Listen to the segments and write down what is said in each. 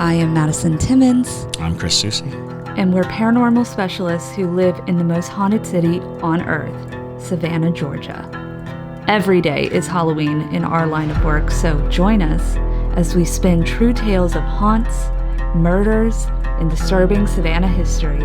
I am Madison Timmons. I'm Chris Soucy. And we're paranormal specialists who live in the most haunted city on earth, Savannah, Georgia. Every day is Halloween in our line of work, so join us as we spin true tales of haunts, murders, and disturbing Savannah history.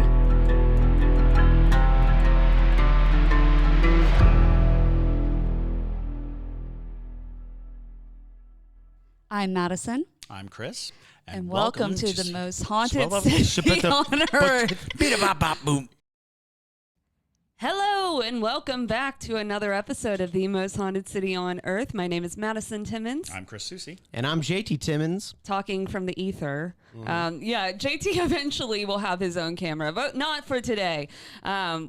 I'm Madison. I'm Chris. And welcome to the most haunted city on earth. Hello, and welcome back to another episode of the most haunted city on earth. My name is Madison Timmons. I'm Chris Soucy. And I'm JT Timmons. Talking from the ether. JT eventually will have his own camera, but not for today.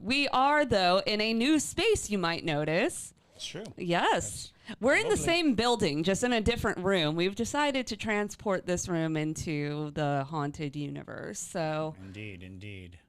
We are, though, in a new space, you might notice. It's true. Yes. We're in the same building, just in a different room. We've decided to transport this room into the haunted universe. So Indeed.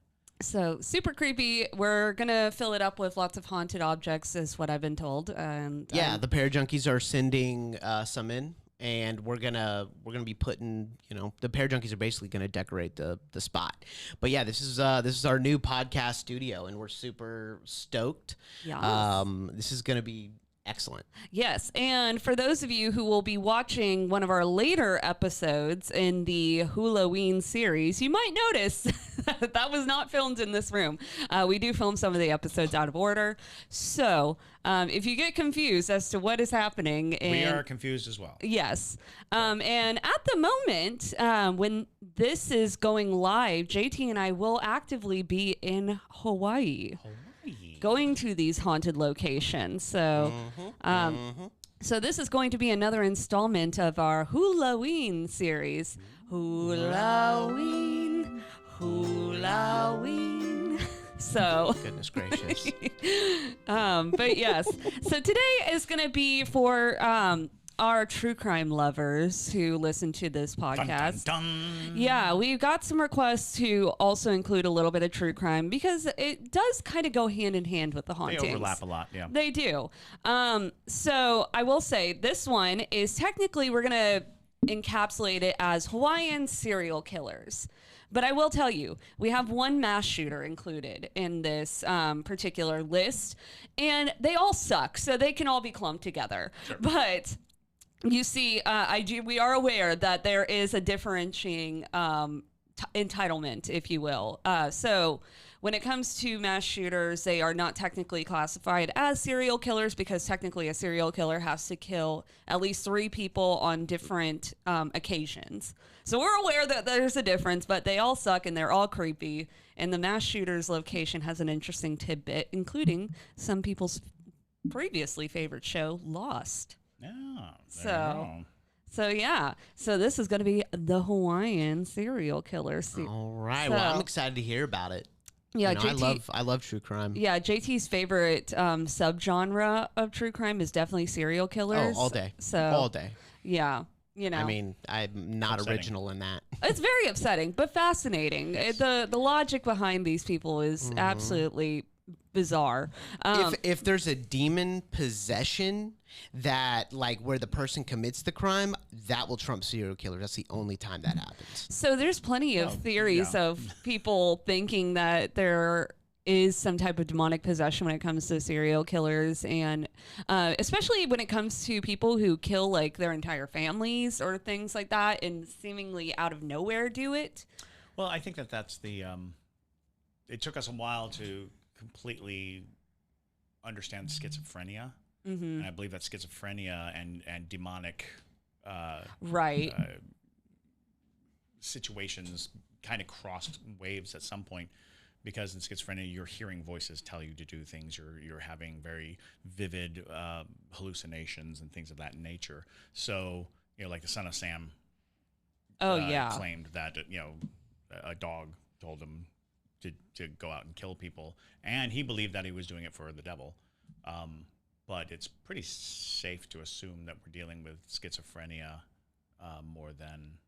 So super creepy. We're gonna fill it up with lots of haunted objects, is what I've been told. And the Parajunkies are sending some in, and we're gonna be putting, the Parajunkies are basically gonna decorate the spot. But yeah, this is our new podcast studio, and we're super stoked. Yes. This is gonna be excellent. Yes, and for those of you who will be watching one of our later episodes in the Hulaween series, you might notice that was not filmed in this room. We do film some of the episodes out of order. So if you get confused as to what is happening... we are confused as well. Yes. And at the moment, when this is going live, JT and I will actively be in Hawaii. Going to these haunted locations. So so this is going to be another installment of our Hulaween series. Hulaween. So Goodness gracious. but yes. So today is going to be for our true crime lovers who listen to this podcast. Dun, dun, dun. Yeah, we've got some requests to also include a little bit of true crime because it does kind of go hand in hand with the hauntings. They overlap a lot, yeah. They do. So I will say this one is technically, we're going to encapsulate it as Hawaiian serial killers. But I will tell you, we have one mass shooter included in this particular list, and they all suck, so they can all be clumped together. Sure. But... you see, we are aware that there is a differentiating entitlement, if you will. So when it comes to mass shooters, they are not technically classified as serial killers because technically a serial killer has to kill at least 3 people on different occasions. So we're aware that there's a difference, but they all suck and they're all creepy. And the mass shooter's location has an interesting tidbit, including some people's previously favorite show, Lost. Yeah. So yeah. So this is going to be the Hawaiian serial killer. All right. Well, I'm excited to hear about it. Yeah, I love true crime. Yeah, JT's favorite subgenre of true crime is definitely serial killers. Oh, all day. So all day. Yeah. I mean, I'm not original in that. It's very upsetting, but fascinating. Yes. The logic behind these people is absolutely bizarre. If there's a demon possession that, like, where the person commits the crime, that will trump serial killer. That's the only time that happens. So there's plenty of theories of people thinking that there is some type of demonic possession when it comes to serial killers, and especially when it comes to people who kill like their entire families or things like that and seemingly out of nowhere do it. Well, I think that's the it took us a while to completely understand schizophrenia. And I believe that schizophrenia and demonic situations kind of crossed waves at some point, because in schizophrenia you're hearing voices tell you to do things, you're having very vivid hallucinations and things of that nature. So like the Son of Sam claimed that a dog told him to go out and kill people, and he believed that he was doing it for the devil. But it's pretty safe to assume that we're dealing with schizophrenia more than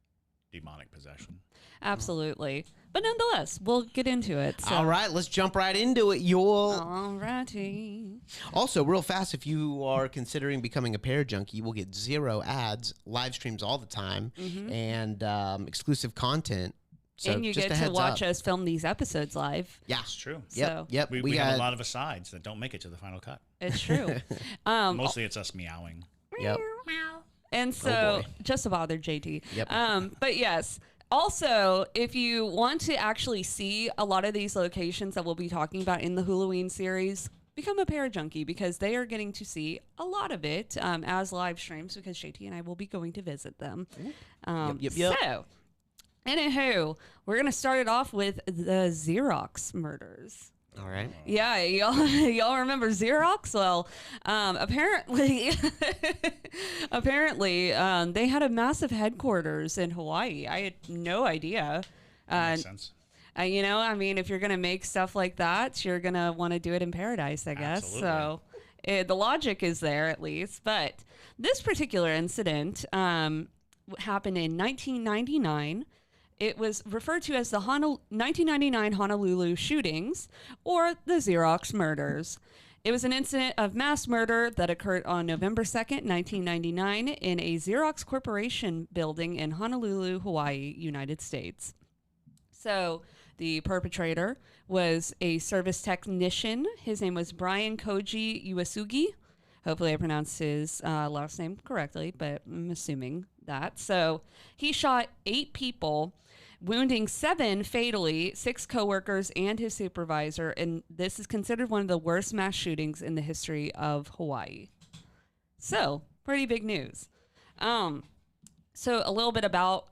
demonic possession. Absolutely. But nonetheless, we'll get into it. So. All right, let's jump right into it, y'all. All righty. Also, real fast, if you are considering becoming a Parajunkie, you will get 0 ads, live streams all the time, and exclusive content. So and you just get a to watch up. us film these episodes live. Yeah, It's true. So Yep. We have a lot of asides that don't make it to the final cut. it's true. Mostly it's us meowing. Yep. And so, boy. just to bother JT. Yep. But yes, also, if you want to actually see a lot of these locations that we'll be talking about in the Hulaween series, become a Parajunkie because they are getting to see a lot of it as live streams because JT and I will be going to visit them. Yep. So, anywho, we're going to start it off with the Xerox murders. All right. Yeah, y'all remember Xerox? Well, apparently they had a massive headquarters in Hawaii. I had no idea. Makes sense. If you're gonna make stuff like that, you're gonna want to do it in paradise, I guess. Absolutely. So the logic is there at least. But this particular incident happened in 1999. It was referred to as the 1999 Honolulu shootings or the Xerox murders. It was an incident of mass murder that occurred on November 2nd, 1999 in a Xerox Corporation building in Honolulu, Hawaii, United States. So the perpetrator was a service technician. His name was Brian Koji Uesugi. Hopefully I pronounced his last name correctly, but I'm assuming that. So he shot 8 people, wounding 7 fatally, 6 coworkers and his supervisor, and this is considered one of the worst mass shootings in the history of Hawaii. So, pretty big news. So a little bit about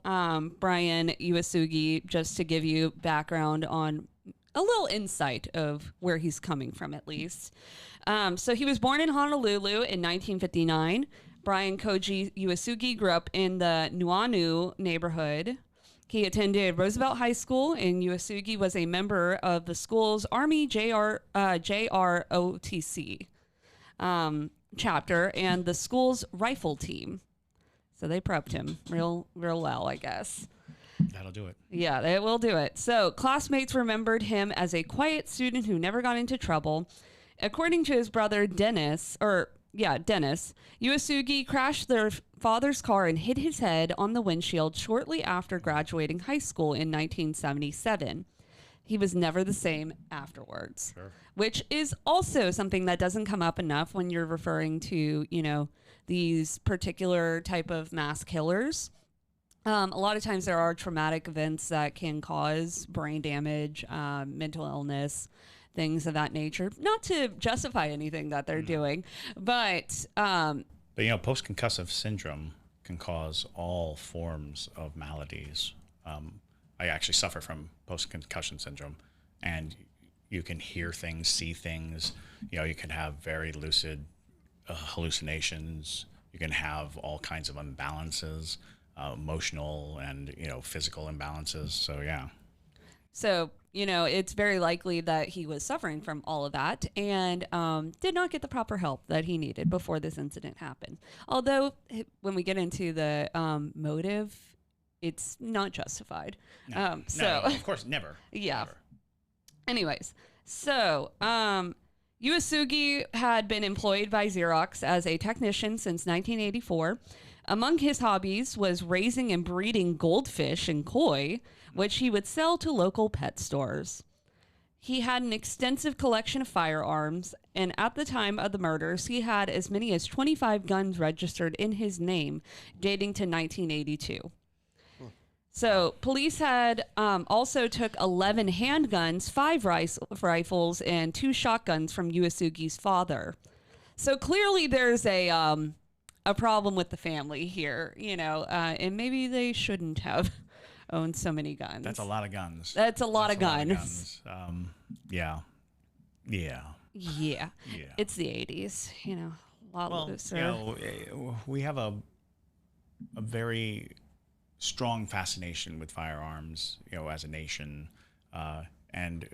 Brian Uesugi, just to give you background on a little insight of where he's coming from, at least. So he was born in Honolulu in 1959. Brian Koji Uesugi grew up in the Nuanu neighborhood. He attended Roosevelt High School, and Uesugi was a member of the school's Army JROTC chapter and the school's rifle team. So they prepped him real well, I guess. That'll do it. Yeah, they will do it. So classmates remembered him as a quiet student who never got into trouble. According to his brother Dennis, Uesugi crashed their father's car and hit his head on the windshield shortly after graduating high school in 1977. He was never the same afterwards, which is also something that doesn't come up enough when you're referring to, these particular type of mass killers. A lot of times there are traumatic events that can cause brain damage, mental illness, things of that nature. Not to justify anything that they're doing, but post-concussive syndrome can cause all forms of maladies. I actually suffer from post-concussion syndrome, and you can hear things, see things. You can have very lucid hallucinations. You can have all kinds of imbalances, emotional and physical imbalances. So yeah. So, it's very likely that he was suffering from all of that and did not get the proper help that he needed before this incident happened. Although, when we get into the motive, it's not justified. No, of course, never. Yeah. Never. Anyways, so Uesugi had been employed by Xerox as a technician since 1984. Among his hobbies was raising and breeding goldfish and koi, which he would sell to local pet stores. He had an extensive collection of firearms, and at the time of the murders, he had as many as 25 guns registered in his name, dating to 1982. So police had also took 11 handguns, 5 rifles, and 2 shotguns from Uesugi's father. So clearly there's a problem with the family here, and maybe they shouldn't have owned so many guns. That's a lot of guns. That's a lot of guns. Yeah. It's the 80s, a lot looser. We have a very strong fascination with firearms, as a nation. And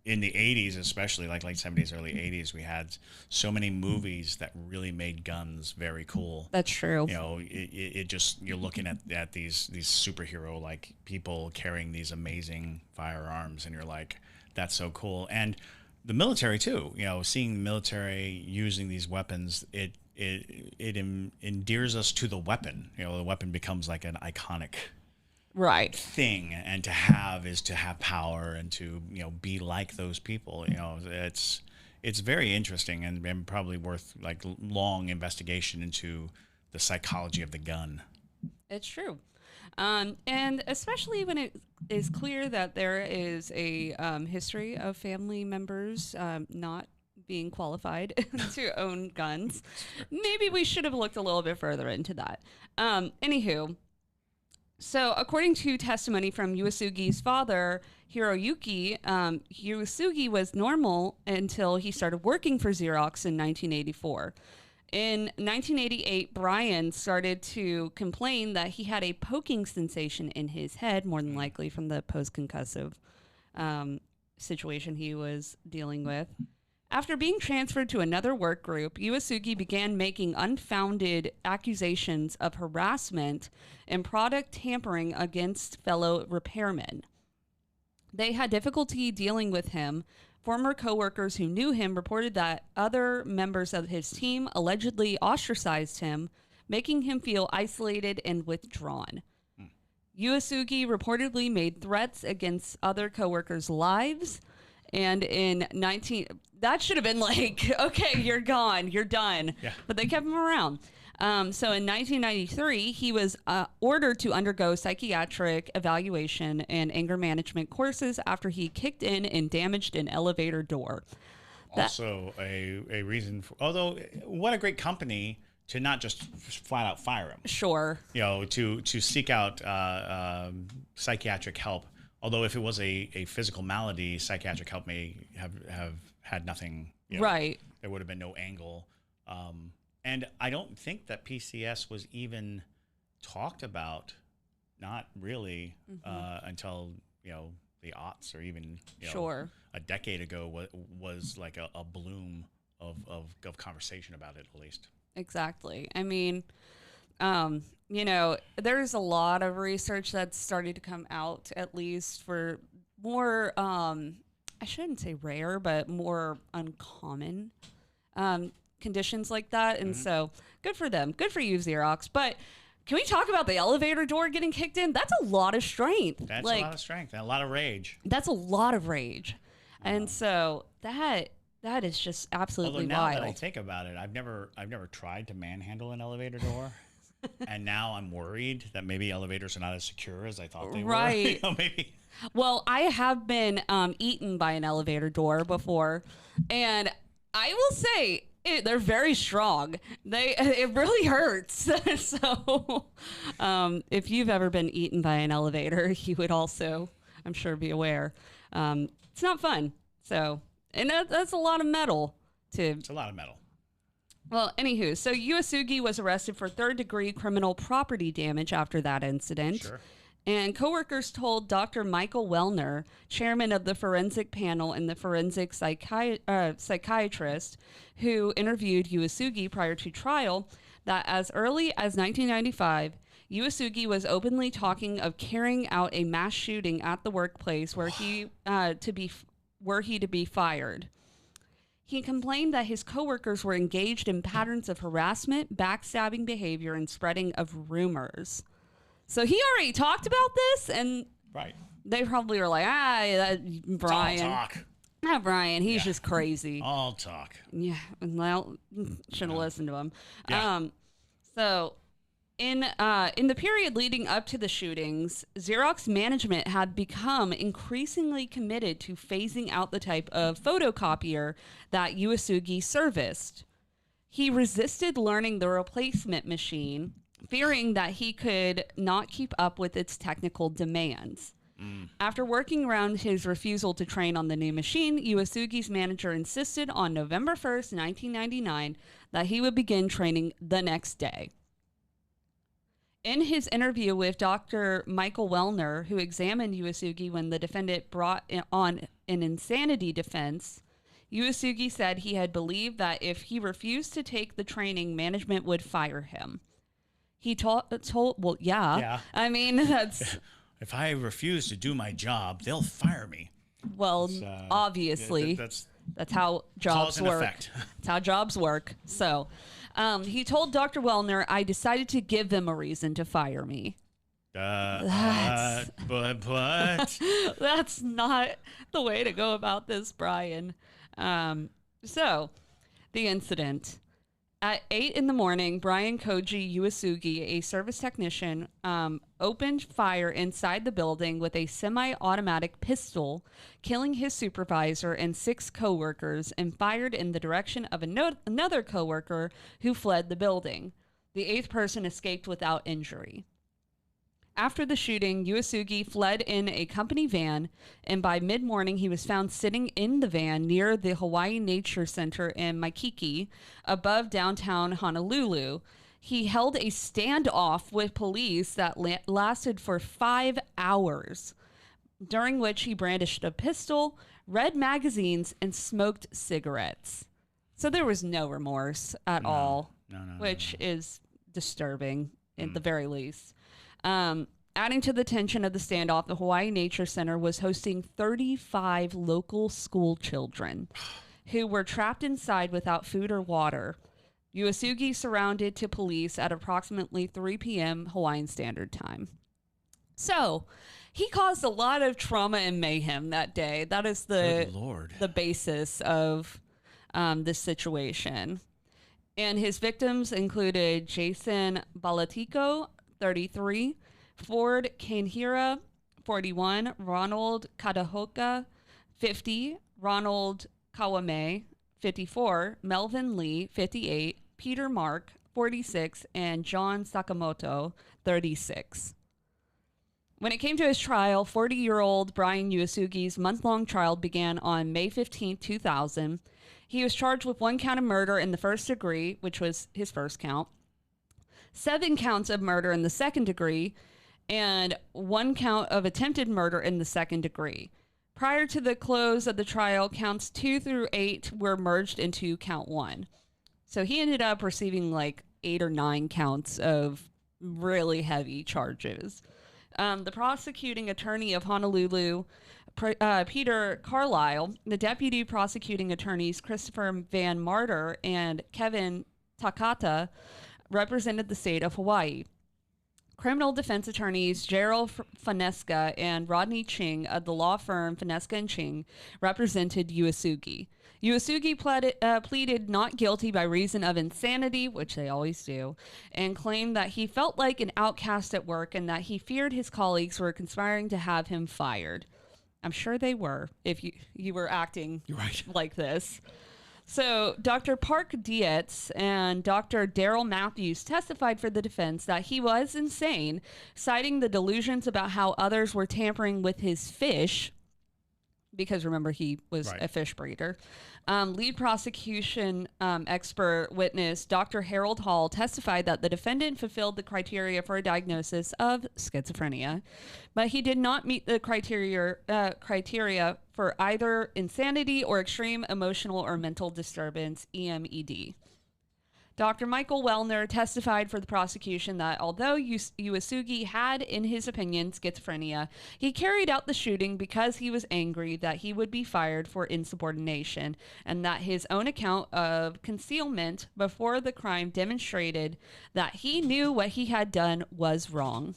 in the 80s, especially like late 70s, early 80s, we had so many movies that really made guns very cool. That's true. You know, it just, you're looking at these superhero like people carrying these amazing firearms, and you're like, that's so cool. And the military too, you know, seeing the military using these weapons, it endears us to the weapon. You know, the weapon becomes like an iconic right thing, and to have is to have power and to, you know, be like those people. You know, it's very interesting, and probably worth like long investigation into the psychology of the gun. It's true. And especially when it is clear that there is a history of family members not being qualified to own guns. Maybe we should have looked a little bit further into that. Anywho, so according to testimony from Uesugi's father, Hiroyuki, Uesugi was normal until he started working for Xerox in 1984. In 1988, Brian started to complain that he had a poking sensation in his head, more than likely from the post-concussive situation he was dealing with. After being transferred to another work group, Uesugi began making unfounded accusations of harassment and product tampering against fellow repairmen. They had difficulty dealing with him. Former coworkers who knew him reported that other members of his team allegedly ostracized him, making him feel isolated and withdrawn. Uesugi reportedly made threats against other coworkers' lives, and that should have been like, okay, you're gone, you're done. Yeah. But they kept him around. So in 1993, he was ordered to undergo psychiatric evaluation and anger management courses after he kicked in and damaged an elevator door. Also, a reason for, although what a great company to not just flat out fire him. Sure. You know, to seek out psychiatric help. Although if it was a physical malady, psychiatric help may have had nothing. You know, right. There would have been no angle. And I don't think that PCS was even talked about, not really, until, you know, the aughts, or even, you know, sure, a decade ago was like a bloom of conversation about it, at least. Exactly. I mean, you know, there's a lot of research that's starting to come out, at least for more, I shouldn't say rare, but more uncommon conditions like that. And so good for them. Good for you, Xerox. But can we talk about the elevator door getting kicked in? That's a lot of strength. That's a lot of strength and a lot of rage. That's a lot of rage. And so that is just absolutely now wild. that I think about it, I've never tried to manhandle an elevator door. And now I'm worried that maybe elevators are not as secure as I thought they were. You know, maybe. Well, I have been eaten by an elevator door before, and I will say they're very strong. It really hurts. So if you've ever been eaten by an elevator, you would also, I'm sure, be aware. It's not fun. So, and that's a lot of metal too. It's a lot of metal. Well, anywho, so Uesugi was arrested for third-degree criminal property damage after that incident. Sure. And coworkers told Dr. Michael Wellner, chairman of the forensic panel and the forensic psychiatrist who interviewed Uesugi prior to trial, that as early as 1995, Uesugi was openly talking of carrying out a mass shooting at the workplace where he to be fired. He complained that his coworkers were engaged in patterns of harassment, backstabbing behavior, and spreading of rumors. So he already talked about this, and they probably were like, Brian. It's all talk. Brian, he's just crazy. All talk. Yeah, well, should have listened to him. Yeah. So in the period leading up to the shootings, Xerox management had become increasingly committed to phasing out the type of photocopier that Uesugi serviced. He resisted learning the replacement machine, fearing that he could not keep up with its technical demands. After working around his refusal to train on the new machine, Uesugi's manager insisted on November 1st, 1999, that he would begin training the next day. In his interview with Dr. Michael Wellner, who examined Uesugi when the defendant brought on an insanity defense, Uesugi said he had believed that if he refused to take the training, management would fire him. He well, yeah. I mean, that's... If I refuse to do my job, they'll fire me. Well, obviously, that's how jobs work. That's how jobs work. So he told Dr. Wellner, I decided to give them a reason to fire me. But That's not the way to go about this, Brian. So the incident. At 8 a.m, Brian Koji Uesugi, a service technician, opened fire inside the building with a semi-automatic pistol, killing his supervisor and 6 coworkers, and fired in the direction of another coworker who fled the building. The 8th person escaped without injury. After the shooting, Uesugi fled in a company van, and by mid-morning he was found sitting in the van near the Hawaii Nature Center in Waikiki, above downtown Honolulu. He held a standoff with police that lasted for 5 hours, during which he brandished a pistol, read magazines, and smoked cigarettes. So there was no remorse at all, which is disturbing at the very least. Adding to the tension of the standoff, the Hawaii Nature Center was hosting 35 local school children who were trapped inside without food or water. Uesugi surrounded to police at approximately 3 p.m. Hawaiian Standard Time. So, he caused a lot of trauma and mayhem that day. That is the basis of this situation. And his victims included Jason Balatico, 33, Ford Kanehira, 41, Ronald Kadahoka, 50, Ronald Kawame, 54, Melvin Lee, 58, Peter Mark, 46, and John Sakamoto, 36. When it came to his trial, 40-year-old Brian Uesugi's month-long trial began on May 15, 2000. He was charged with 1 count of murder in the first degree, which was his first count, 7 counts of murder in the second degree, and 1 count of attempted murder in the second degree. Prior to the close of the trial, counts 2 through 8 were merged into count 1. So he ended up receiving like 8 or 9 counts of really heavy charges. The prosecuting attorney of Honolulu, Peter Carlisle, the deputy prosecuting attorneys Christopher Van Martyr and Kevin Takata represented the state of Hawaii. Criminal defense attorneys Gerald Finesca and Rodney Ching of the law firm Finesca and Ching represented Uesugi. Uesugi pleaded not guilty by reason of insanity, which they always do, and claimed that he felt like an outcast at work and that he feared his colleagues were conspiring to have him fired. I'm sure they were, if you were acting like this. So Dr. Park Dietz and Dr. Daryl Matthews testified for the defense that he was insane, citing the delusions about how others were tampering with his fish, because remember, he was a fish breeder. Lead prosecution expert witness Dr. Harold Hall testified that the defendant fulfilled the criteria for a diagnosis of schizophrenia, but he did not meet the criteria for either insanity or extreme emotional or mental disturbance, EMED. Dr. Michael Wellner testified for the prosecution that although Uesugi had, in his opinion, schizophrenia, he carried out the shooting because he was angry that he would be fired for insubordination, and that his own account of concealment before the crime demonstrated that he knew what he had done was wrong.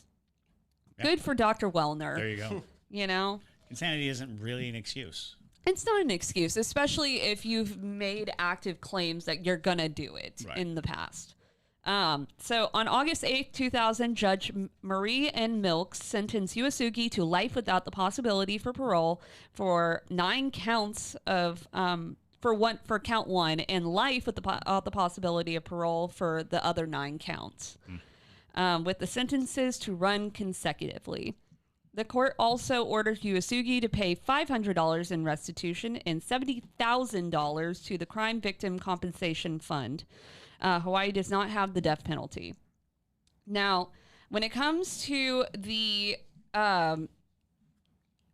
Yep. Good for Dr. Wellner. There you go. You know? Insanity isn't really an excuse. It's not an excuse, especially if you've made active claims that you're going to do it in the past. So on August 8th, 2000, Judge Marie N. Milks sentenced Uesugi to life without the possibility for parole for 9 counts of for count 1, and life with the possibility of parole for the other 9 counts, with the sentences to run consecutively. The court also ordered Uesugi to pay $500 in restitution and $70,000 to the Crime Victim Compensation Fund. Hawaii does not have the death penalty. Now, When it comes to the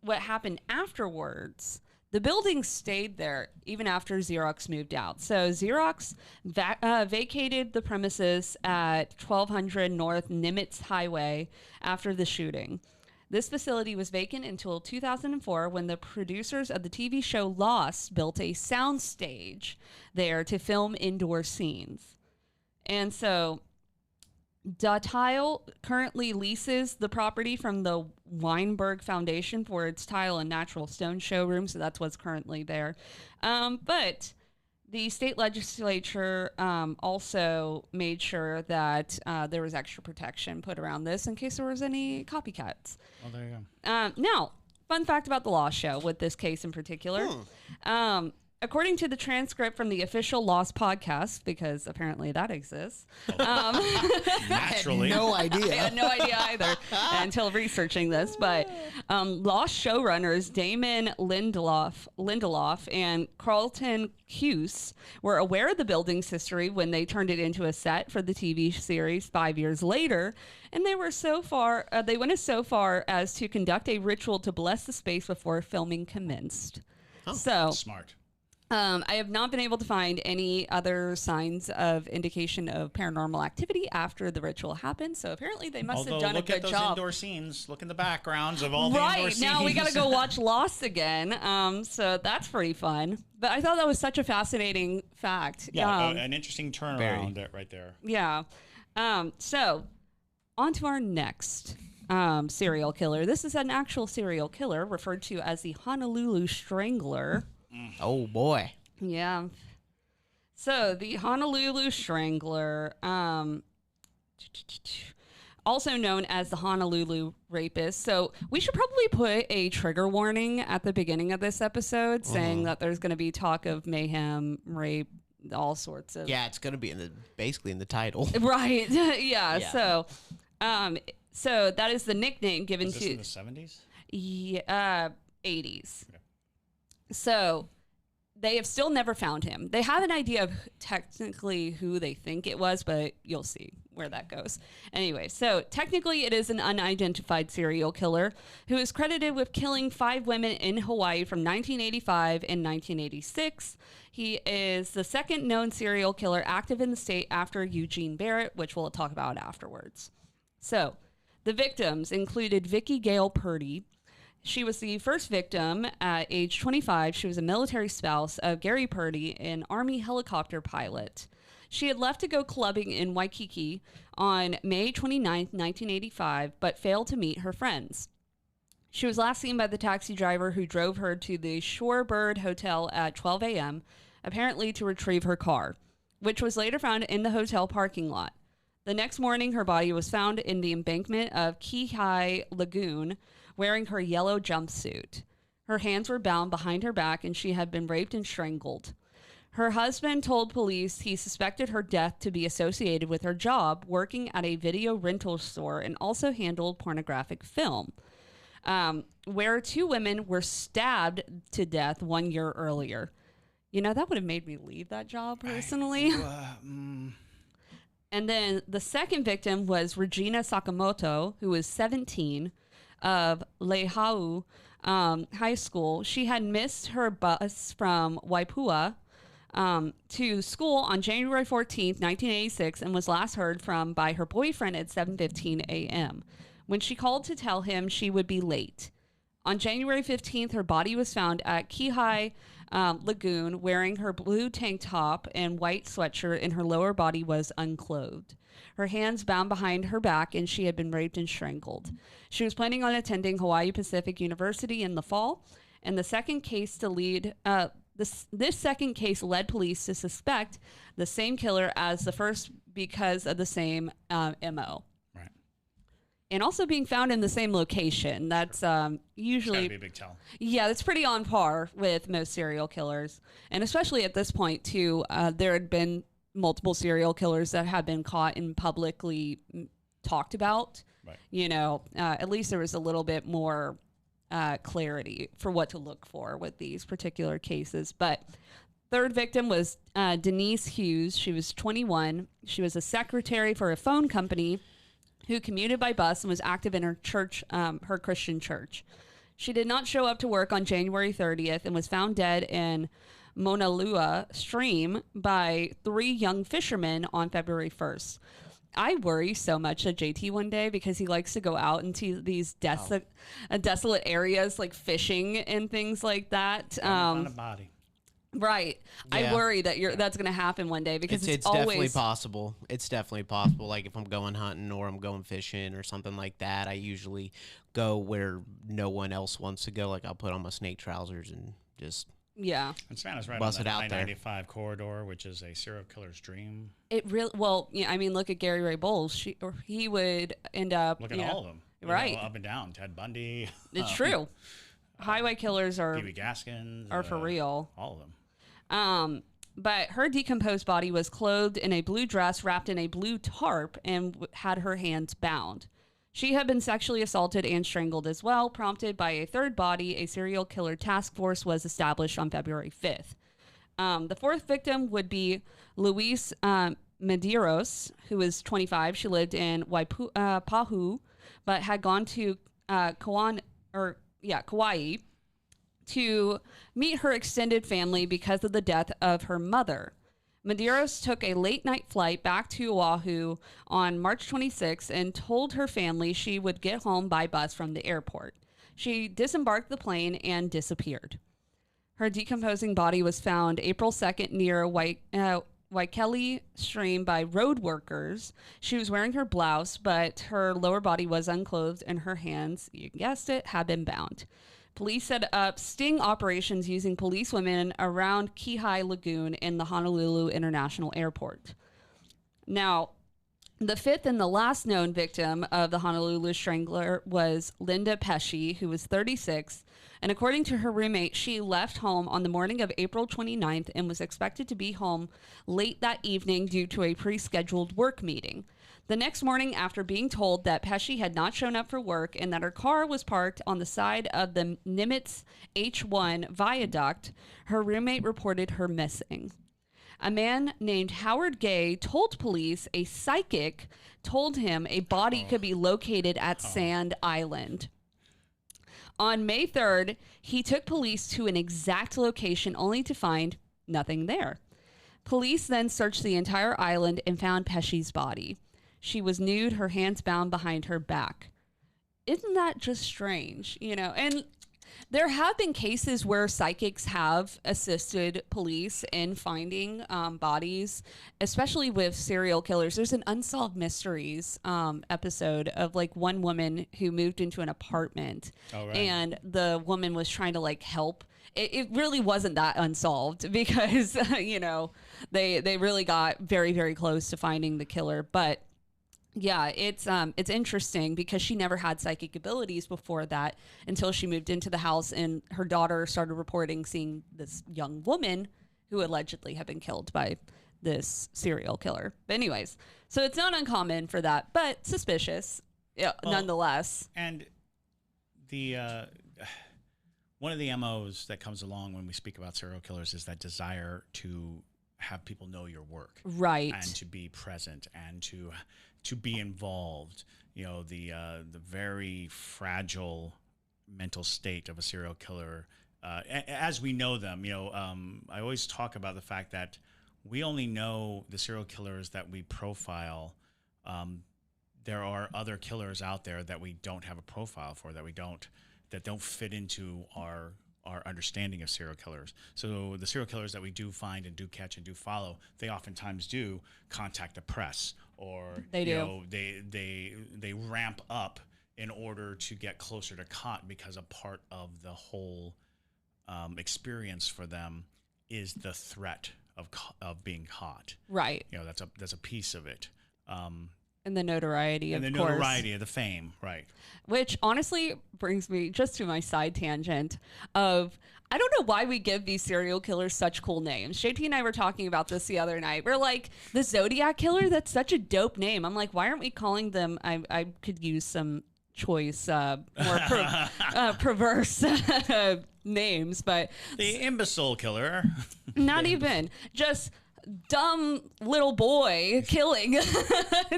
what happened afterwards, the building stayed there even after Xerox moved out. So Xerox vacated the premises at 1200 North Nimitz Highway after the shooting. This facility was vacant until 2004 when the producers of the TV show Lost built a soundstage there to film indoor scenes. And so Tile currently leases the property from the Weinberg Foundation for its tile and natural stone showroom, so that's what's currently there. But the state legislature also made sure that there was extra protection put around this in case there was any copycats. Well, there you go. Now, fun fact about the Lost show with this case in particular. According to the transcript from the official Lost podcast, because apparently that exists. Naturally. No idea. I had no idea either until researching this. But Lost showrunners Damon Lindelof and Carlton Cuse were aware of the building's history when they turned it into a set for the TV series 5 years later. And they went so far as to conduct a ritual to bless the space before filming commenced. Oh, so smart. I have not been able to find any other signs of indication of paranormal activity after the ritual happened. So apparently they must have done a good look at those job. indoor scenes. Look in the backgrounds of all the indoor scenes. Right, now we got to go watch Lost again. So that's pretty fun. But I thought that was such a fascinating fact. Yeah, an interesting turnaround right there. Yeah. So on to our next serial killer. This is an actual serial killer referred to as the Honolulu Strangler. Oh, boy. Yeah. So the Honolulu Strangler, also known as the Honolulu Rapist. So we should probably put a trigger warning at the beginning of this episode saying that there's going to be talk of mayhem, rape, all sorts of... Yeah, it's going to be basically in the title. Right. Yeah. So that is the nickname given Was this to... in the 70s? Yeah, 80s. Okay. So they have still never found him. They have an idea of technically who they think it was, but you'll see where that goes. Anyway, so technically it is an unidentified serial killer who is credited with killing 5 women in Hawaii from 1985 and 1986. He is the second known serial killer active in the state after Eugene Barrett, which we'll talk about afterwards. So the victims included Vicki Gale Purdy. She was the first victim at age 25. She was a military spouse of Gary Purdy, an Army helicopter pilot. She had left to go clubbing in Waikiki on May 29, 1985, but failed to meet her friends. She was last seen by the taxi driver who drove her to the Shorebird Hotel at 12 a.m., apparently to retrieve her car, which was later found in the hotel parking lot. The next morning, her body was found in the embankment of Kihei Lagoon, wearing her yellow jumpsuit. Her hands were bound behind her back and she had been raped and strangled. Her husband told police he suspected her death to be associated with her job working at a video rental store and also handled pornographic film, where 2 women were stabbed to death 1 year earlier. You know, that would have made me leave that job personally. And then the second victim was Regina Sakamoto, who was 17, of Leihau High School. She had missed her bus from Waipua to school on January 14th, 1986, and was last heard from by her boyfriend at 7:15 a.m. when she called to tell him she would be late. On January 15th, her body was found at Kihei Lagoon, wearing her blue tank top and white sweatshirt, and her lower body was unclothed. Her hands bound behind her back, and she had been raped and strangled. She was planning on attending Hawaii Pacific University in the fall, and the second case to lead this second case led police to suspect the same killer as the first because of the same MO. Right. And also being found in the same location. That's usually It's gotta be a big tell. Yeah, that's pretty on par with most serial killers, and especially at this point too. There had been multiple serial killers that had been caught and publicly talked about. Right. You know, at least there was a little bit more clarity for what to look for with these particular cases. But third victim was Denise Hughes. She was 21. She was a secretary for a phone company who commuted by bus and was active in her church, her Christian church. She did not show up to work on January 30th and was found dead in Honolulu Stream by 3 young fishermen on February 1st. I worry so much at JT one day because he likes to go out into these desolate areas like fishing and things like that. Find a body. Right. Yeah. I worry that that's going to happen one day because it's always definitely possible. It's definitely possible. Like if I'm going hunting or I'm going fishing or something like that, I usually go where no one else wants to go. Like I'll put on my snake trousers and just yeah. And Savannah's right bust on the it out there. 995 corridor, which is a serial killer's dream. It really I mean, look at Gary Ray Bowles. He would end up Look at all of them. Right. Up and down. Ted Bundy. It's true. Highway killers are B.B. Gaskins. for real. All of them. But her decomposed body was clothed in a blue dress wrapped in a blue tarp and had her hands bound. She had been sexually assaulted and strangled as well. Prompted by a third body, a serial killer task force was established on February 5th. The fourth victim would be Luis Medeiros, who was 25. She lived in Waipahu, but had gone to Kauai to meet her extended family because of the death of her mother. Medeiros took a late-night flight back to Oahu on March 26 and told her family she would get home by bus from the airport. She disembarked the plane and disappeared. Her decomposing body was found April 2nd near Waikele Stream by road workers. She was wearing her blouse, but her lower body was unclothed and her hands, you guessed it, had been bound. Police set up sting operations using policewomen around Kihei Lagoon in the Honolulu International Airport. Now, the fifth and the last known victim of the Honolulu Strangler was Linda Pesci, who was 36. And according to her roommate, she left home on the morning of April 29th and was expected to be home late that evening due to a pre-scheduled work meeting. The next morning, after being told that Pesci had not shown up for work and that her car was parked on the side of the Nimitz H1 viaduct, her roommate reported her missing. A man named Howard Gay told police a psychic told him a body could be located at Sand Island. On May 3rd, he took police to an exact location only to find nothing there. Police then searched the entire island and found Pesci's body. She was nude, her hands bound behind her back. Isn't that just strange? And there have been cases where psychics have assisted police in finding bodies, especially with serial killers. There's an Unsolved Mysteries episode of one woman who moved into an apartment, and the woman was trying to help. It really wasn't that unsolved because they really got very, very close to finding the killer, but. Yeah, it's interesting because she never had psychic abilities before that until she moved into the house and her daughter started reporting seeing this young woman who allegedly had been killed by this serial killer. But anyways, so it's not uncommon for that, but suspicious, nonetheless. And the one of the MOs that comes along when we speak about serial killers is that desire to have people know your work, right, and to be present and to be involved. The very fragile mental state of a serial killer, as we know them. I always talk about the fact that we only know the serial killers that we profile. There are other killers out there that we don't have a profile for, that don't fit into our understanding of serial killers. So the serial killers that we do find and do catch and do follow, they oftentimes do contact the press, or they ramp up in order to get closer to caught, because a part of the whole experience for them is the threat of being caught. Right. That's a piece of it. And the notoriety, of the fame, right. Which honestly brings me just to my side tangent of, I don't know why we give these serial killers such cool names. JT and I were talking about this the other night. We're like, the Zodiac Killer, that's such a dope name. I'm like, why aren't we calling them, I could use some choice, more perverse names, but... The Imbecile Killer. Not even. Just... dumb little boy killing.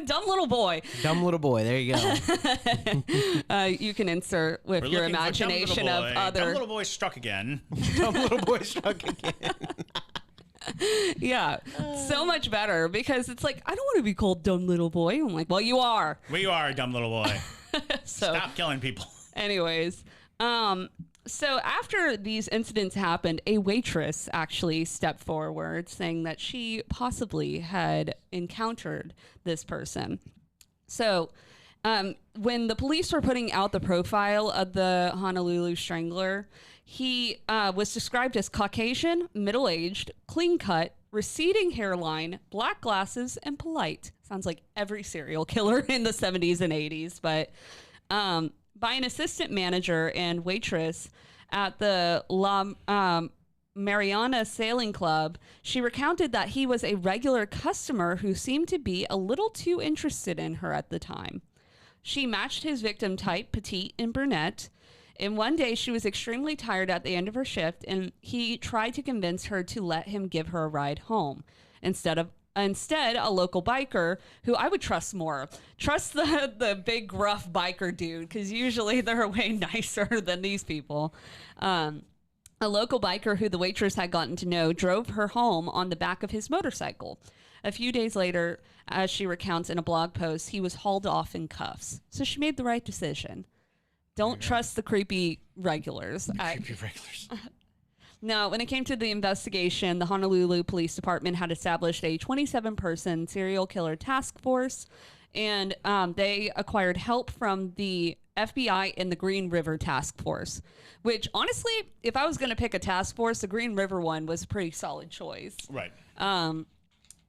Dumb little boy. Dumb little boy. There you go. You can insert with your imagination of other. Dumb little boy struck again. Dumb little boy struck again. Yeah, so much better because it's like, I don't want to be called dumb little boy. I'm like, well, you are. Well, you are a dumb little boy. So, stop killing people. Anyways, so after these incidents happened, a waitress actually stepped forward saying that she possibly had encountered this person. So when the police were putting out the profile of the Honolulu Strangler, he was described as Caucasian, middle-aged, clean-cut, receding hairline, black glasses, and polite. Sounds like every serial killer in the 70s and 80s, but by an assistant manager and waitress at the La Mariana Sailing Club, she recounted that he was a regular customer who seemed to be a little too interested in her at the time. She matched his victim type, petite and brunette, and one day she was extremely tired at the end of her shift, and he tried to convince her to let him give her a ride home. Instead, a local biker, who I would trust more, trust the big gruff biker dude, because usually they're way nicer than these people. A local biker who the waitress had gotten to know drove her home on the back of his motorcycle. A few days later, as she recounts in a blog post, he was hauled off in cuffs. So she made the right decision. Don't trust the creepy regulars. Creepy regulars. No, when it came to the investigation, the Honolulu Police Department had established a 27-person serial killer task force, and they acquired help from the FBI and the Green River Task Force, which honestly, if I was going to pick a task force, the Green River one was a pretty solid choice. Right.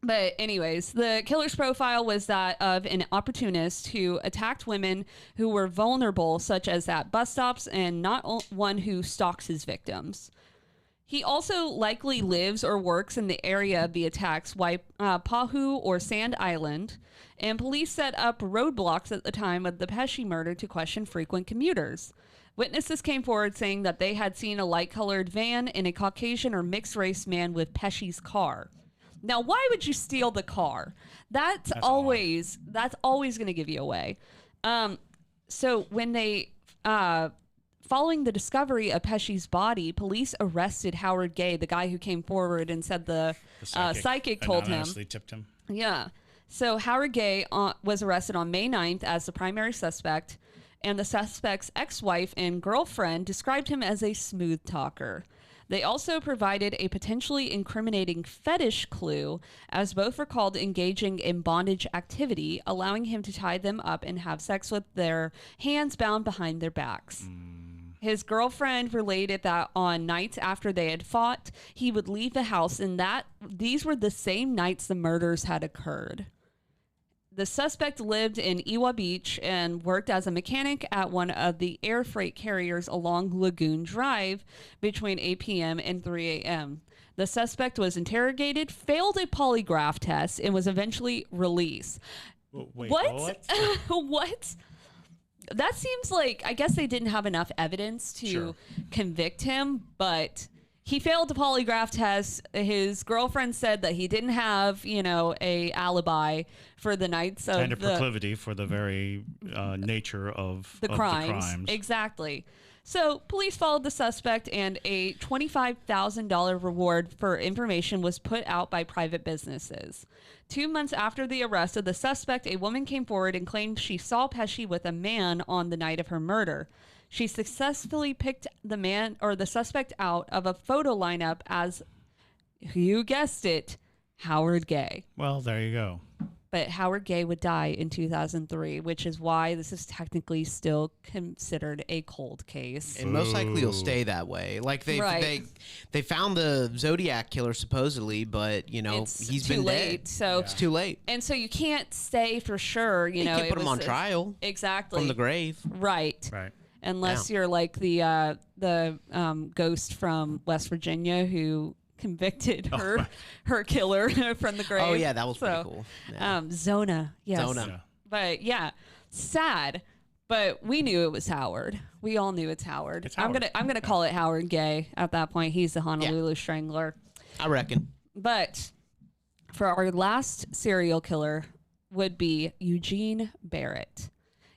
But anyways, the killer's profile was that of an opportunist who attacked women who were vulnerable, such as at bus stops, and not one who stalks his victims. He also likely lives or works in the area of the attacks, Pahu or Sand Island, and police set up roadblocks at the time of the Pesci murder to question frequent commuters. Witnesses came forward saying that they had seen a light-colored van and a Caucasian or mixed-race man with Pesci's car. Now, why would you steal the car? That's always going to give you away. So when they, following the discovery of Pesci's body, police arrested Howard Gay, the guy who came forward and said the psychic told him. Tipped him. Yeah. So Howard Gay was arrested on May 9th as the primary suspect, and the suspect's ex-wife and girlfriend described him as a smooth talker. They also provided a potentially incriminating fetish clue, as both recalled engaging in bondage activity, allowing him to tie them up and have sex with their hands bound behind their backs. His girlfriend related that on nights after they had fought, he would leave the house, and that these were the same nights the murders had occurred. The suspect lived in Iwa Beach and worked as a mechanic at one of the air freight carriers along Lagoon Drive between 8 p.m. and 3 a.m. The suspect was interrogated, failed a polygraph test, and was eventually released. Wait, what? What? That seems like, I guess they didn't have enough evidence to convict him, but he failed the polygraph test. His girlfriend said that he didn't have, a alibi for the nights of and a proclivity for the very nature of the crimes. Exactly. So police followed the suspect, and a $25,000 reward for information was put out by private businesses. 2 months after the arrest of the suspect, a woman came forward and claimed she saw Pesci with a man on the night of her murder. She successfully picked the suspect out of a photo lineup as, you guessed it, Howard Gay. Well, there you go. But Howard Gay would die in 2003, which is why this is technically still considered a cold case. And most likely it'll stay that way. Like they found the Zodiac killer supposedly, but he's been dead. So it's too late. And so you can't say for sure. You can't put him on trial. Exactly. From the grave. Right. Unless you're like the ghost from West Virginia who convicted her killer from the grave. Oh yeah, that was pretty cool. Yeah. Zona, yes. Zona. Yeah. But yeah, sad. But we knew it was Howard. We all knew it's Howard. I'm gonna call it Howard Gay at that point. He's the Honolulu Strangler. I reckon. But for our last serial killer would be Eugene Barrett.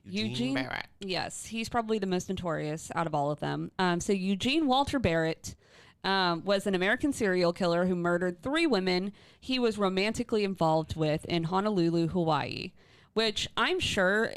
Eugene Barrett. Yes, he's probably the most notorious out of all of them. So Eugene Walter Barrett was an American serial killer who murdered 3 women he was romantically involved with in Honolulu, Hawaii, which I'm sure,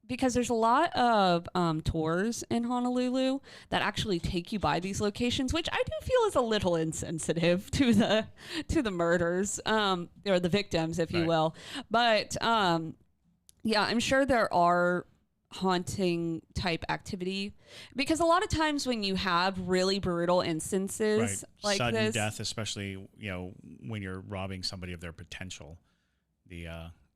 because there's a lot of tours in Honolulu that actually take you by these locations, which I do feel is a little insensitive to the murders, or the victims, if you will. But yeah, I'm sure there are haunting type activity, because a lot of times when you have really brutal instances like sudden this, death, especially when you're robbing somebody of their potential,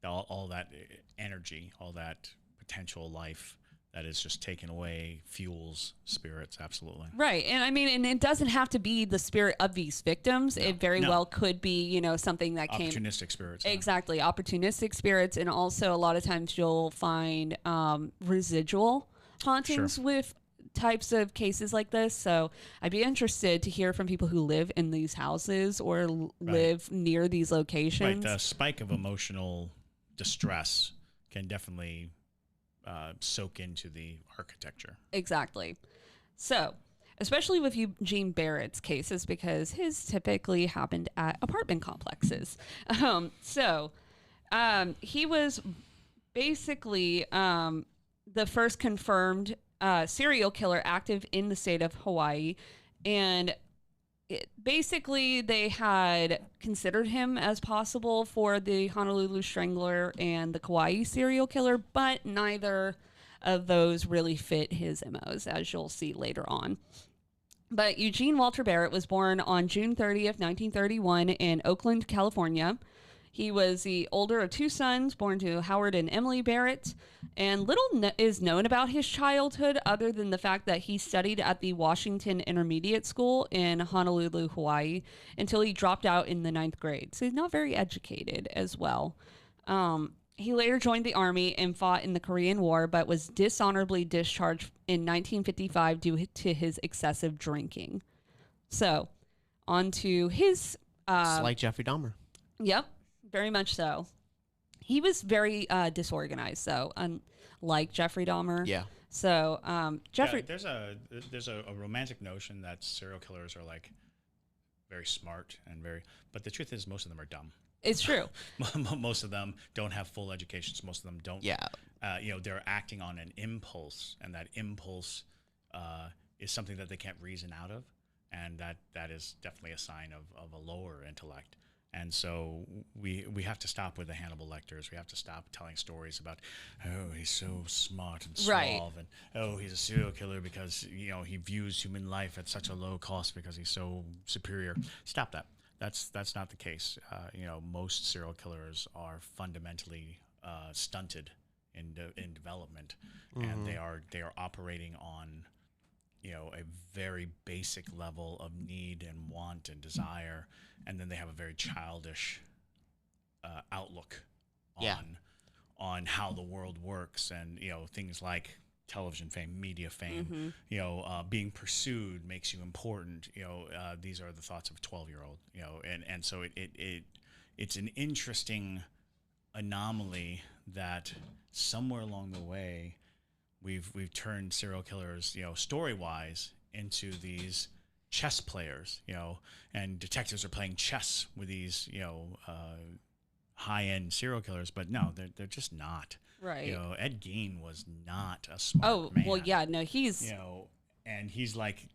all that energy, all that potential life that is just taken away fuels spirits. Absolutely. Right. And I mean, and it doesn't have to be the spirit of these victims. It very well could be, something that came. Opportunistic spirits. Exactly. Opportunistic spirits. And also a lot of times you'll find residual hauntings with types of cases like this. So I'd be interested to hear from people who live in these houses or live near these locations. Right. The spike of emotional distress can definitely soak into the architecture. Exactly. So, especially with Eugene Barrett's cases, because his typically happened at apartment complexes. He was basically the first confirmed serial killer active in the state of Hawaii. And basically, they had considered him as possible for the Honolulu Strangler and the Kauai serial killer, but neither of those really fit his MOs, as you'll see later on. But Eugene Walter Barrett was born on June 30th, 1931 in Oakland, California. He was the older of 2 sons born to Howard and Emily Barrett, and little is known about his childhood other than the fact that he studied at the Washington Intermediate School in Honolulu, Hawaii, until he dropped out in the 9th grade. So he's not very educated as well. He later joined the Army and fought in the Korean War, but was dishonorably discharged in 1955 due to his excessive drinking. So, on to his... it's like Jeffrey Dahmer. Yep. Very much so. He was very disorganized, so unlike Jeffrey Dahmer. Yeah. So Jeffrey, there's a romantic notion that serial killers are like very smart and but the truth is most of them are dumb. It's true. Most of them don't have full educations. Most of them don't. Yeah. They're acting on an impulse, and that impulse is something that they can't reason out of, and that is definitely a sign of a lower intellect. And so we have to stop with the Hannibal Lecters. We have to stop telling stories about, oh, he's so smart and suave, and oh, he's a serial killer because he views human life at such a low cost because he's so superior. Stop that. That's not the case. Most serial killers are fundamentally stunted in development, and they are operating on a very basic level of need and want and desire, and then they have a very childish outlook on how the world works, and things like television fame, media fame, being pursued makes you important. These are the thoughts of a 12-year-old. And so it's an interesting anomaly that somewhere along the way we've turned serial killers, story-wise, into these chess players, and detectives are playing chess with these, high-end serial killers, but no, they're just not. Right. Ed Gein was not a smart man. Well, yeah, no, he's... and he's like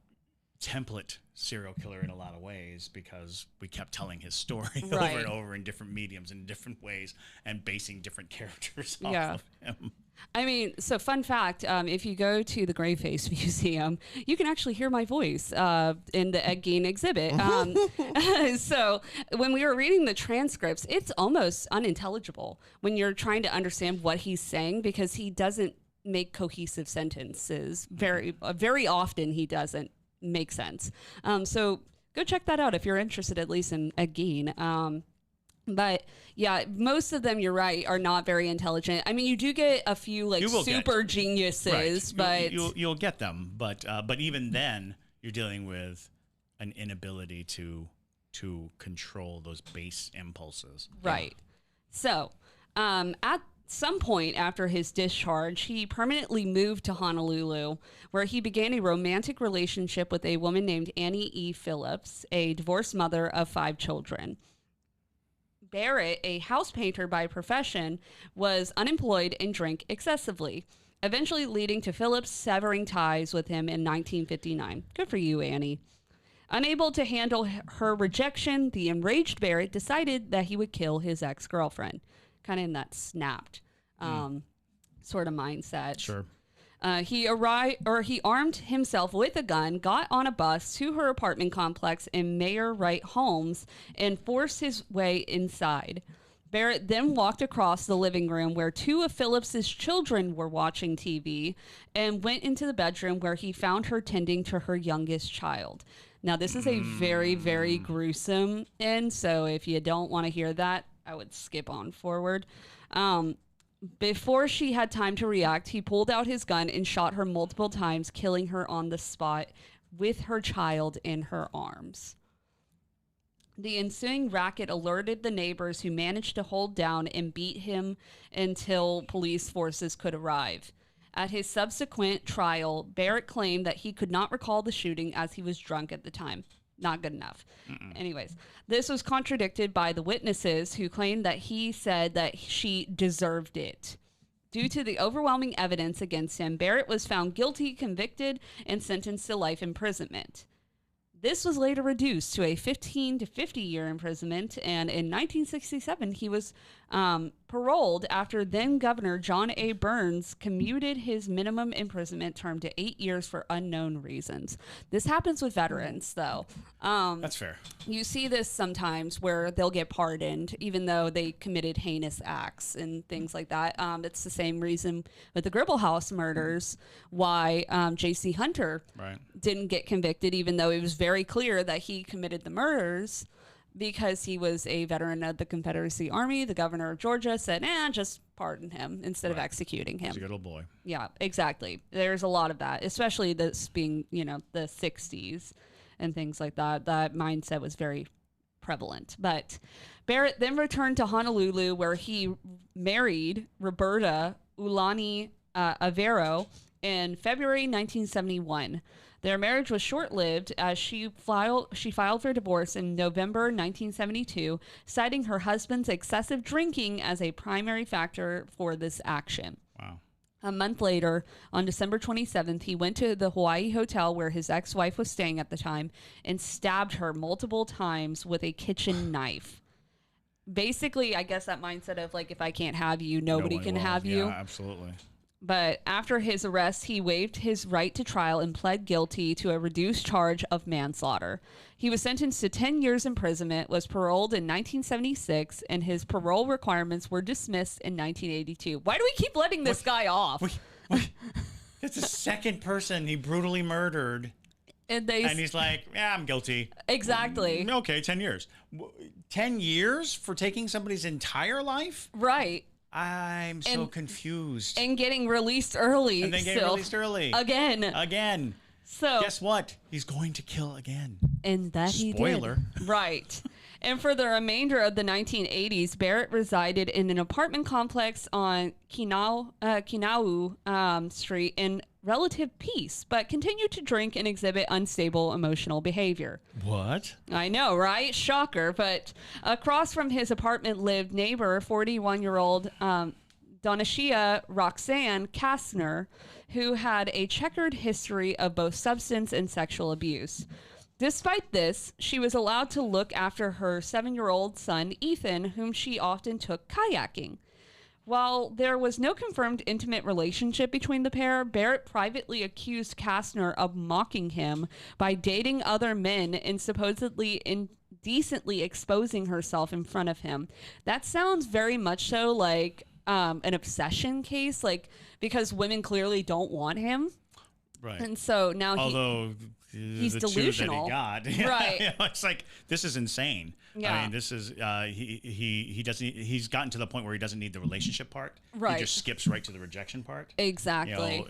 template serial killer in a lot of ways because we kept telling his story over and over in different mediums in different ways and basing different characters off of him. I mean, so fun fact, if you go to the Grayface Museum, you can actually hear my voice in the Ed Gein exhibit. So when we were reading the transcripts, it's almost unintelligible when you're trying to understand what he's saying because he doesn't make cohesive sentences. Very often he doesn't make sense. So go check that out if you're interested, at least in Ed Gein. But yeah, most of them, you're right, are not very intelligent. I mean, you do get a few super geniuses, but you'll get them. But even then, you're dealing with an inability to to control those base impulses. Right. So, at some point after his discharge, he permanently moved to Honolulu, where he began a romantic relationship with a woman named Annie E. Phillips, a divorced mother of 5 children. Barrett, a house painter by profession, was unemployed and drank excessively, eventually leading to Phillips severing ties with him in 1959. Good for you, Annie. Unable to handle her rejection, the enraged Barrett decided that he would kill his ex-girlfriend. Kind of in that snapped sort of mindset. Sure. He armed himself with a gun, got on a bus to her apartment complex in Mayor Wright Homes, and forced his way inside. Barrett then walked across the living room where 2 of Phillips's children were watching TV and went into the bedroom where he found her tending to her youngest child. Now, this is a very, very gruesome end, so if you don't want to hear that, I would skip on forward. Before she had time to react, he pulled out his gun and shot her multiple times, killing her on the spot with her child in her arms. The ensuing racket alerted the neighbors, who managed to hold down and beat him until police forces could arrive. At his subsequent trial, Barrett claimed that he could not recall the shooting as he was drunk at the time. Not good enough. Anyways, this was contradicted by the witnesses, who claimed that he said that she deserved it. Due to the overwhelming evidence against him, Barrett was found guilty, convicted, and sentenced to life imprisonment. This was later reduced to a 15 to 50-year imprisonment, and in 1967, he was paroled after then-Governor John A. Burns commuted his minimum imprisonment term to 8 years for unknown reasons. This happens with veterans, though. That's fair. You see this sometimes where they'll get pardoned, even though they committed heinous acts and things like that. It's the same reason with the Gribble House murders, why J.C. Hunter didn't get convicted, even though it was very clear that he committed the murders, because he was a veteran of the Confederacy Army. The governor of Georgia said, just pardon him instead of executing him. He's a good old boy. Yeah, exactly. There's a lot of that, especially this being, the 60s and things like that. That mindset was very prevalent. But Barrett then returned to Honolulu, where he married Roberta Ulani Avero in February 1971. Their marriage was short-lived, as she filed for divorce in November 1972, citing her husband's excessive drinking as a primary factor for this action. Wow. A month later, on December 27th, he went to the Hawaii hotel where his ex-wife was staying at the time and stabbed her multiple times with a kitchen knife. Basically, I guess that mindset of, like, if I can't have you, nobody can have you. Yeah, absolutely. But after his arrest, he waived his right to trial and pled guilty to a reduced charge of manslaughter. He was sentenced to 10 years imprisonment, was paroled in 1976, and his parole requirements were dismissed in 1982. Why do we keep letting this guy off? That's the second person he brutally murdered. And he's like, I'm guilty. Exactly. Okay, 10 years. 10 years for taking somebody's entire life? Right. I'm so confused. And getting released early. And then getting released early. Again. So guess what? He's going to kill again. And that Spoiler. He did. Right. And for the remainder of the 1980s, Barrett resided in an apartment complex on Kinau Street in relative peace, but continued to drink and exhibit unstable emotional behavior. What? I know, right? Shocker. But across from his apartment lived neighbor, 41-year-old Donashia Roxanne Kastner, who had a checkered history of both substance and sexual abuse. Despite this, she was allowed to look after her 7-year-old son, Ethan, whom she often took kayaking. While there was no confirmed intimate relationship between the pair, Barrett privately accused Kastner of mocking him by dating other men and supposedly indecently exposing herself in front of him. That sounds very much so like an obsession case, like, because women clearly don't want him. Right. And so now he's the delusional. Two that he got. Right. It's like, this is insane. Yeah. I mean, this is he's gotten to the point where he doesn't need the relationship part. Right. He just skips right to the rejection part. Exactly.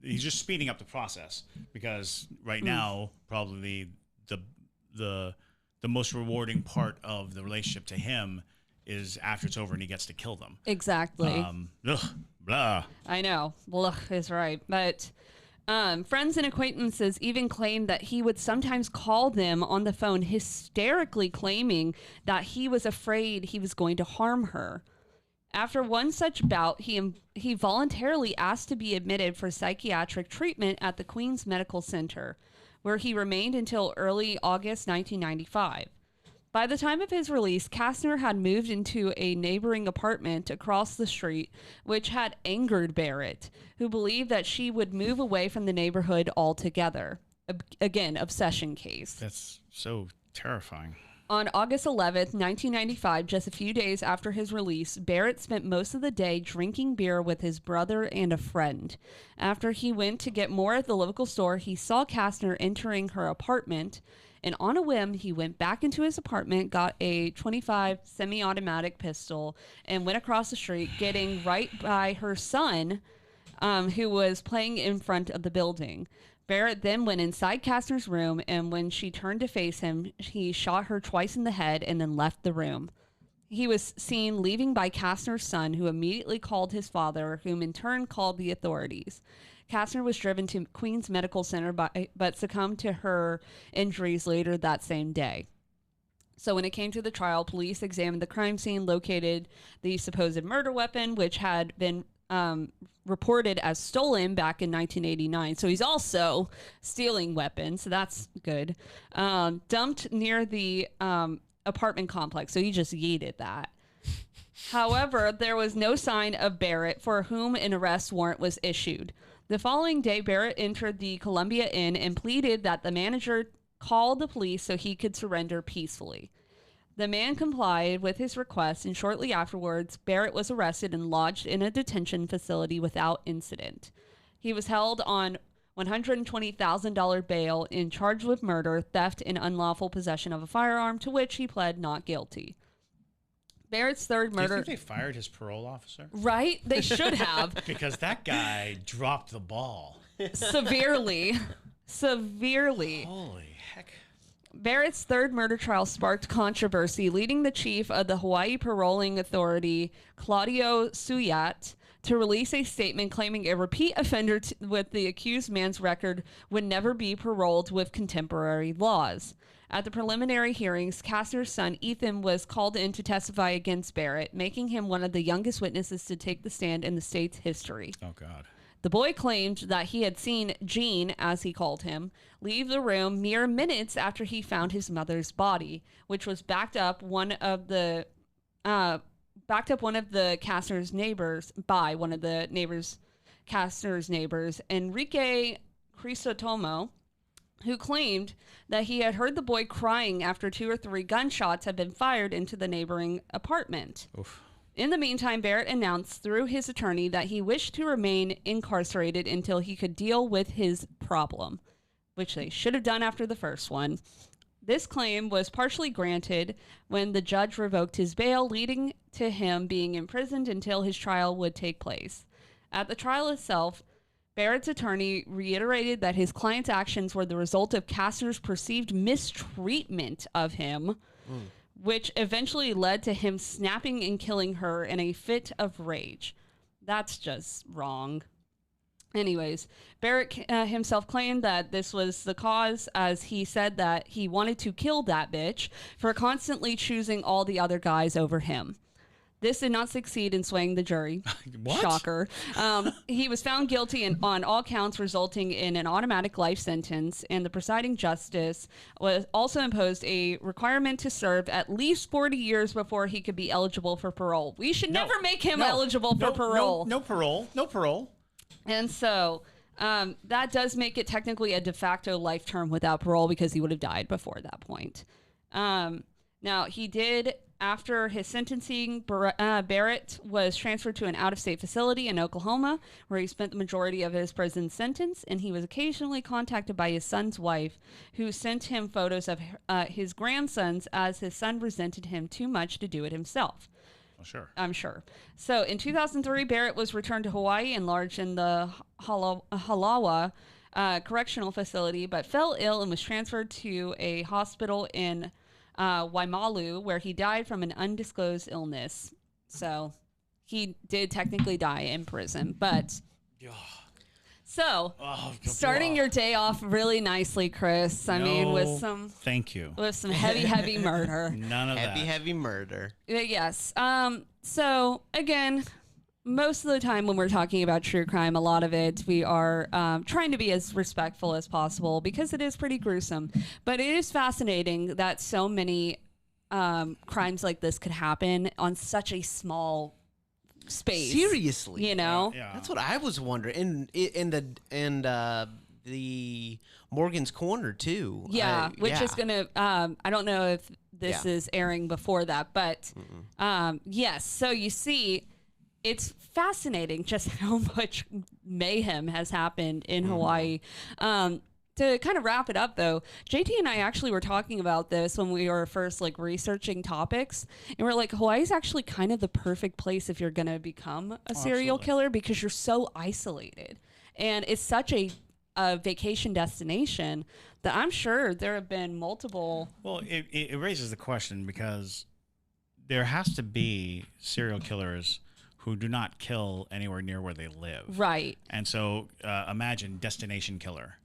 He's just speeding up the process, because right now probably the the most rewarding part of the relationship to him is after it's over and he gets to kill them. Exactly. Blah. I know. Blah is right. But friends and acquaintances even claimed that he would sometimes call them on the phone, hysterically claiming that he was afraid he was going to harm her. After one such bout, he voluntarily asked to be admitted for psychiatric treatment at the Queen's Medical Center, where he remained until early August 1995. By the time of his release, Kastner had moved into a neighboring apartment across the street, which had angered Barrett, who believed that she would move away from the neighborhood altogether. Again, obsession case. That's so terrifying. On August 11th, 1995, just a few days after his release, Barrett spent most of the day drinking beer with his brother and a friend. After he went to get more at the local store, he saw Kastner entering her apartment, and on a whim, he went back into his apartment, got a .25 semi-automatic pistol, and went across the street, getting right by her son, who was playing in front of the building. Barrett then went inside Kastner's room, and when she turned to face him, he shot her twice in the head and then left the room. He was seen leaving by Kastner's son, who immediately called his father, whom in turn called the authorities. Kastner was driven to Queen's Medical Center, but succumbed to her injuries later that same day. So when it came to the trial, police examined the crime scene, located the supposed murder weapon, which had been reported as stolen back in 1989. So he's also stealing weapons. So that's good. Dumped near the apartment complex. So he just yeeted that. However, there was no sign of Barrett, for whom an arrest warrant was issued. The following day, Barrett entered the Columbia Inn and pleaded that the manager call the police so he could surrender peacefully. The man complied with his request, and shortly afterwards, Barrett was arrested and lodged in a detention facility without incident. He was held on $120,000 bail and charged with murder, theft, and unlawful possession of a firearm, to which he pled not guilty. Barrett's third murder... Do you think they fired his parole officer? Right? They should have. Because that guy dropped the ball. Severely. Holy heck. Barrett's third murder trial sparked controversy, leading the chief of the Hawaii Paroling Authority, Claudio Suyat, to release a statement claiming a repeat offender with the accused man's record would never be paroled with contemporary laws. At the preliminary hearings, Kastner's son, Ethan, was called in to testify against Barrett, making him one of the youngest witnesses to take the stand in the state's history. Oh, God. The boy claimed that he had seen Gene, as he called him, leave the room mere minutes after he found his mother's body, which was backed up one of the Kastner's neighbors by one of the Kastner's neighbors, Enrique Crisostomo, who claimed that he had heard the boy crying after 2 or 3 gunshots had been fired into the neighboring apartment. Oof. In the meantime, Barrett announced through his attorney that he wished to remain incarcerated until he could deal with his problem, which they should have done after the first one. This claim was partially granted when the judge revoked his bail, leading to him being imprisoned until his trial would take place. At the trial itself, Barrett's attorney reiterated that his client's actions were the result of Kastner's perceived mistreatment of him, which eventually led to him snapping and killing her in a fit of rage. That's just wrong. Anyways, Barrett himself claimed that this was the cause, as he said that he wanted to kill that bitch for constantly choosing all the other guys over him. This did not succeed in swaying the jury. What? Shocker. He was found guilty on all counts, resulting in an automatic life sentence, and the presiding justice was also imposed a requirement to serve at least 40 years before he could be eligible for parole. We should never make him eligible for parole. No parole. And so that does make it technically a de facto life term without parole, because he would have died before that point. Now, he did... After his sentencing, Barrett was transferred to an out-of-state facility in Oklahoma, where he spent the majority of his prison sentence, and he was occasionally contacted by his son's wife, who sent him photos of his grandsons, as his son resented him too much to do it himself. Well, sure. I'm sure. So in 2003, Barrett was returned to Hawaii and lodged in the Halawa correctional facility, but fell ill and was transferred to a hospital in Waimalu, where he died from an undisclosed illness. So he did technically die in prison, but so starting your day off really nicely, Chris. I mean, with some thank you, with some heavy murder. None of that. Heavy murder. Yes. So again, most of the time when we're talking about true crime, a lot of it we are trying to be as respectful as possible because it is pretty gruesome. But it is fascinating that so many crimes like this could happen on such a small space. Seriously, you know, Yeah. that's what I was wondering. In the Morgan's Corner too. Yeah, which is gonna. I don't know if this Yeah. is airing before that, but yes. So you see, it's fascinating just how much mayhem has happened in Hawaii. To kind of wrap it up, though, JT and I actually were talking about this when we were first like researching topics, and we're like, Hawaii's actually kind of the perfect place if you're gonna become a serial absolutely. killer because you're so isolated, and it's such a vacation destination that I'm sure there have been multiple. Well, it raises the question because there has to be serial killers who do not kill anywhere near where they live. Right. And so imagine destination killer.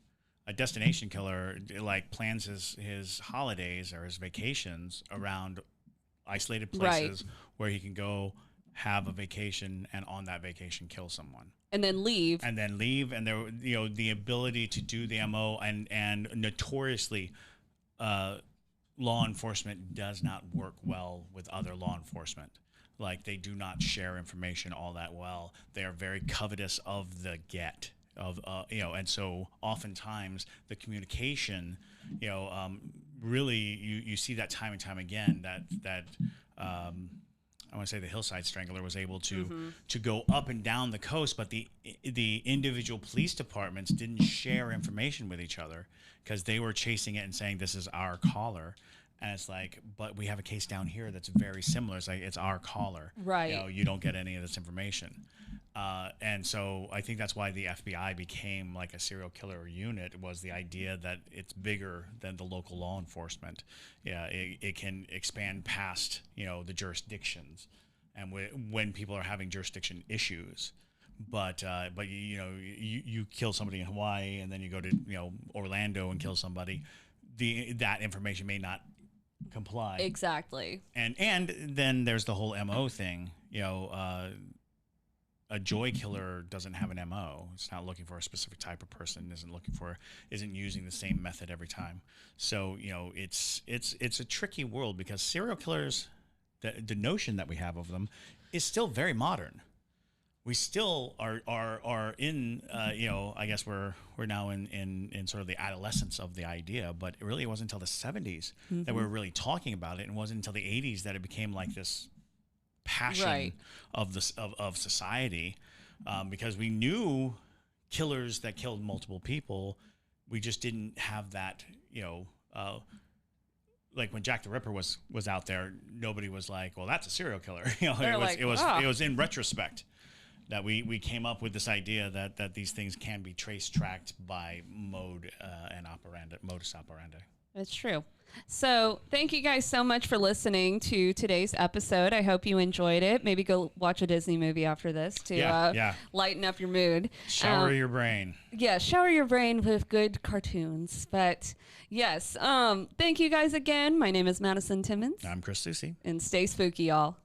A destination killer like plans his holidays or his vacations around isolated places where he can go have a vacation and on that vacation kill someone. And then leave. And there, the ability to do the MO and notoriously law enforcement does not work well with other law enforcement. Like they do not share information all that well. They are very covetous of the get of, and so oftentimes the communication, really you see that time and time again that I want to say the Hillside Strangler was able to go up and down the coast, but the individual police departments didn't share information with each other because they were chasing it and saying this is our caller, and it's like, but we have a case down here that's very similar. It's like it's our caller, Right. You don't get any of this information, and so I think that's why the FBI became like a serial killer unit. Was the idea that it's bigger than the local law enforcement. Yeah, it can expand past the jurisdictions, and when people are having jurisdiction issues. But you kill somebody in Hawaii and then you go to Orlando and kill somebody, that information may not comply. Exactly. And then there's the whole MO thing. A joy killer doesn't have an MO. It's not looking for a specific type of person. Isn't using the same method every time. So it's a tricky world because serial killers, the notion that we have of them, is still very modern. We still are in I guess we're now in sort of the adolescence of the idea, but it really wasn't until the 70s that we were really talking about it, and it wasn't until the 80s that it became like this passion of society, because we knew killers that killed multiple people. We just didn't have that, like when Jack the Ripper was out there, nobody was like, well, that's a serial killer. It was in retrospect that we came up with this idea that these things can be tracked by modus operandi. It's true. So thank you guys so much for listening to today's episode. I hope you enjoyed it. Maybe go watch a Disney movie after this to lighten up your mood. Shower your brain. Yeah, shower your brain with good cartoons. But yes, thank you guys again. My name is Madison Timmons. I'm Chris Susi. And stay spooky, y'all.